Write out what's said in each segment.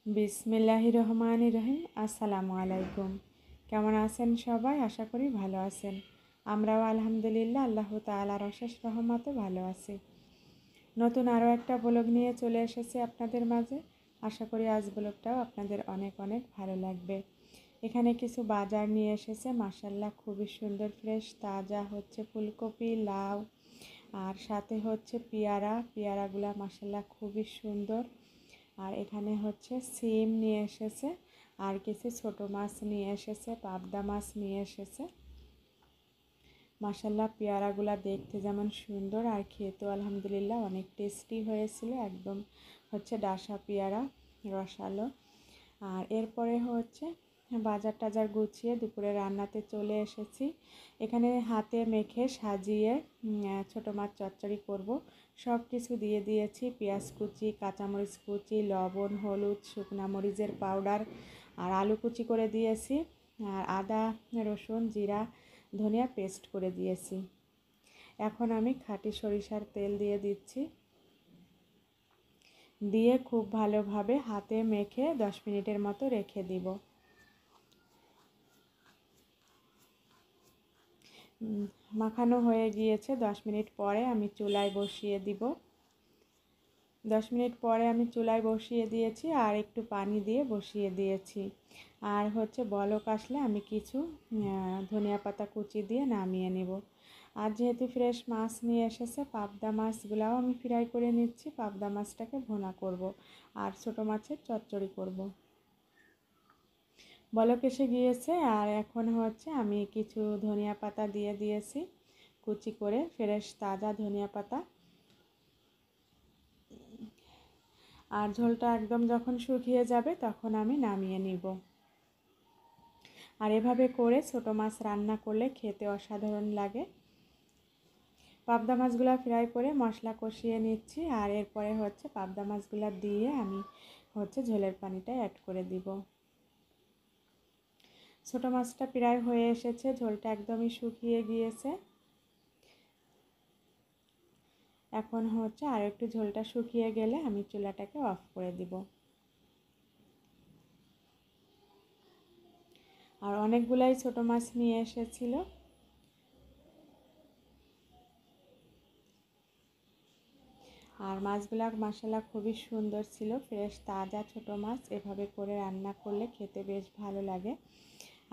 বিসমিল্লাহির রহমানির রহিম। আসসালামু আলাইকুম। কেমন আছেন সবাই? আশা করি ভালো আছেন। আমরাও আলহামদুলিল্লাহ আল্লাহ তাআলার অশেষ রহমতে ভালো আছি। নতুন আরও একটা ব্লগ নিয়ে চলে এসেছি আপনাদের মাঝে। আশা করি আজ ব্লগটাও আপনাদের অনেক অনেক ভালো লাগবে। এখানে কিছু বাজার নিয়ে এসেছে, মাশাআল্লাহ খুবই সুন্দর ফ্রেশ তাজা হচ্ছে ফুলকপি, লাউ, আর সাথে হচ্ছে পেয়ারাগুলা মাশাআল্লাহ খুবই সুন্দর। আর এখানে হচ্ছে সিম নিয়ে এসেছে, আর কিছু ছোট মাছ নিয়ে এসেছে, পাবদা মাছ নিয়ে এসেছে। মাশাআল্লাহ পেয়ারাগুলা দেখতে যেমন সুন্দর আর খেতেও আলহামদুলিল্লাহ অনেক টেস্টি হয়েছিল, একদম হচ্ছে ডাসা পেয়ারা, রসালো। আর এরপরে হচ্ছে বাজার টাজার গুছিয়ে দুপুরে রান্নাতে চলে এসেছি। এখানে হাতে মেখে সাজিয়ে ছোটো মাছ চচ্চড়ি করব। সব কিছু দিয়ে দিয়েছি, পেঁয়াজ কুচি, কাঁচামরিচ কুচি, লবণ, হলুদ, শুকনা মরিচের পাউডার, আর আলু কুচি করে দিয়েছি, আর আদা, রসুন, জিরা, ধনিয়া পেস্ট করে দিয়েছি। এখন আমি খাঁটি সরিষার তেল দিয়ে দিচ্ছি, দিয়ে খুব ভালোভাবে হাতে মেখে 10 মিনিটের মতো রেখে দিব। মাখানো হয়ে গিয়েছে। 10 মিনিট পরে আমি চুলায় বসিয়ে দিব। 10 মিনিট পরে আমি চুলায় বসিয়ে দিয়েছি, আর একটু পানি দিয়ে বসিয়ে দিয়েছি। আর হচ্ছে বলক আসলে আমি কিছু ধনিয়া পাতা কুচি দিয়ে নামিয়ে নেব। আর যেহেতু ফ্রেশ মাছ নিয়ে এসেছে, পাবদা মাছগুলাও আমি ফ্রাই করে নিচ্ছি। পাবদা মাছটাকে ভুনা করব, আর ছোটো মাছের চচ্চড়ি করব। বলক এসে গিয়েছে, আর এখন হচ্ছে আমি কিছু ধনিয়া পাতা দিয়ে দিয়েছি কুচি করে, ফ্রেশ তাজা ধনিয়া পাতা। আর ঝোলটা একদম যখন শুকিয়ে যাবে তখন আমি নামিয়ে নিব। আর এভাবে করে ছোটো মাছ রান্না করলে খেতে অসাধারণ লাগে। পাবদা মাছগুলো ফ্রাই করে মশলা কষিয়ে নিচ্ছি, আর এরপরে হচ্ছে পাবদা মাছগুলো দিয়ে আমি হচ্ছে ঝোলের পানিটা অ্যাড করে দিব। ছোটো মাছটা প্রায় হয়ে এসেছে, ঝোলটা একদমই শুকিয়ে গিয়েছে। এখন হচ্ছে আর একটু ঝোলটা শুকিয়ে গেলে আমি চুলাটাকে অফ করে দিব। আর অনেকগুলাই ছোটো মাছ নিয়ে এসেছিল। আর মাছগুলা মাশাআল্লাহ খুবই সুন্দর ছিল, ফ্রেশ তাজা ছোটো মাছ। এভাবে করে রান্না করলে খেতে বেশ ভালো লাগে।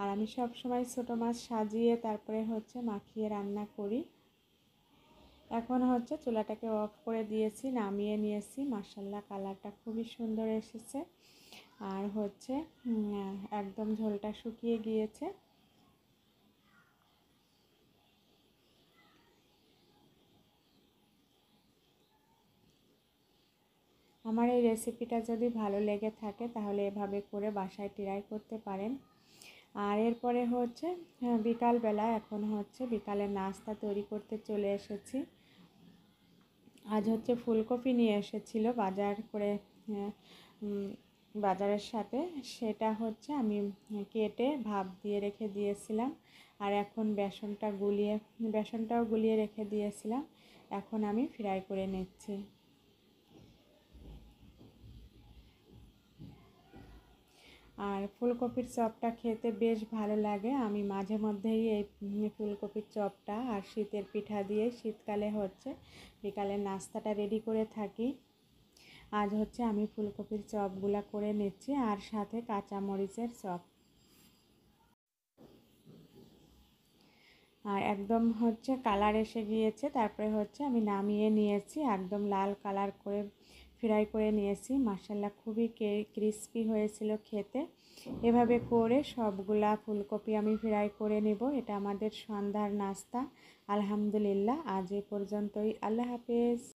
আর আমি সব সময় ছোটো মাছ সাজিয়ে তারপরে হচ্ছে মাখিয়ে রান্না করি। এখন হচ্ছে চুলাটাকে অফ করে দিয়েছি, নামিয়ে নিয়েছি। মাশাআল্লাহ কালারটা খুবই সুন্দর এসেছে, আর হচ্ছে একদম ঝোলটা শুকিয়ে গিয়েছে। আমার এই রেসিপিটা যদি ভালো লেগে থাকে তাহলে এভাবে করে বাসায় ট্রাই করতে পারেন। আর এরপরে হচ্ছে বিকালবেলা, এখন হচ্ছে বিকালের নাস্তা তৈরি করতে চলে এসেছি। আজ হচ্ছে ফুলকপি নিয়ে এসেছিল বাজার করে, বাজারের সাথে। সেটা হচ্ছে আমি কেটে ভাপ দিয়ে রেখে দিয়েছিলাম, আর এখন বেসনটাও গুলিয়ে রেখে দিয়েছিলাম। এখন আমি ফ্রাই করে নিচ্ছি। আর ফুলকপির চপটা খেতে বেশ ভালো লাগে। আমি মাঝে মধ্যেই এই ফুলকপির চপটা আর শীতের পিঠা দিয়ে শীতকালে হচ্ছে বিকালের নাস্তাটা রেডি করে থাকি। আজ হচ্ছে আমি ফুলকপির চপগুলা করে নিচ্ছি, আর সাথে কাঁচামরিচের চপ। আর একদম হচ্ছে কালার এসে গিয়েছে, তারপরে হচ্ছে আমি নামিয়ে নিয়েছি, একদম লাল কালার করে ফ্রাই করে নিয়েছি। মাশাআল্লাহ খুবই ক্রিস্পি হয়েছিল খেতে। এভাবে করে সবগুলা ফুলকপি আমি ফ্রাই করে নেব। এটা আমাদের সন্ধ্যার নাস্তা। আলহামদুলিল্লাহ আজ এ পর্যন্তই। আল্লাহ হাফেজ।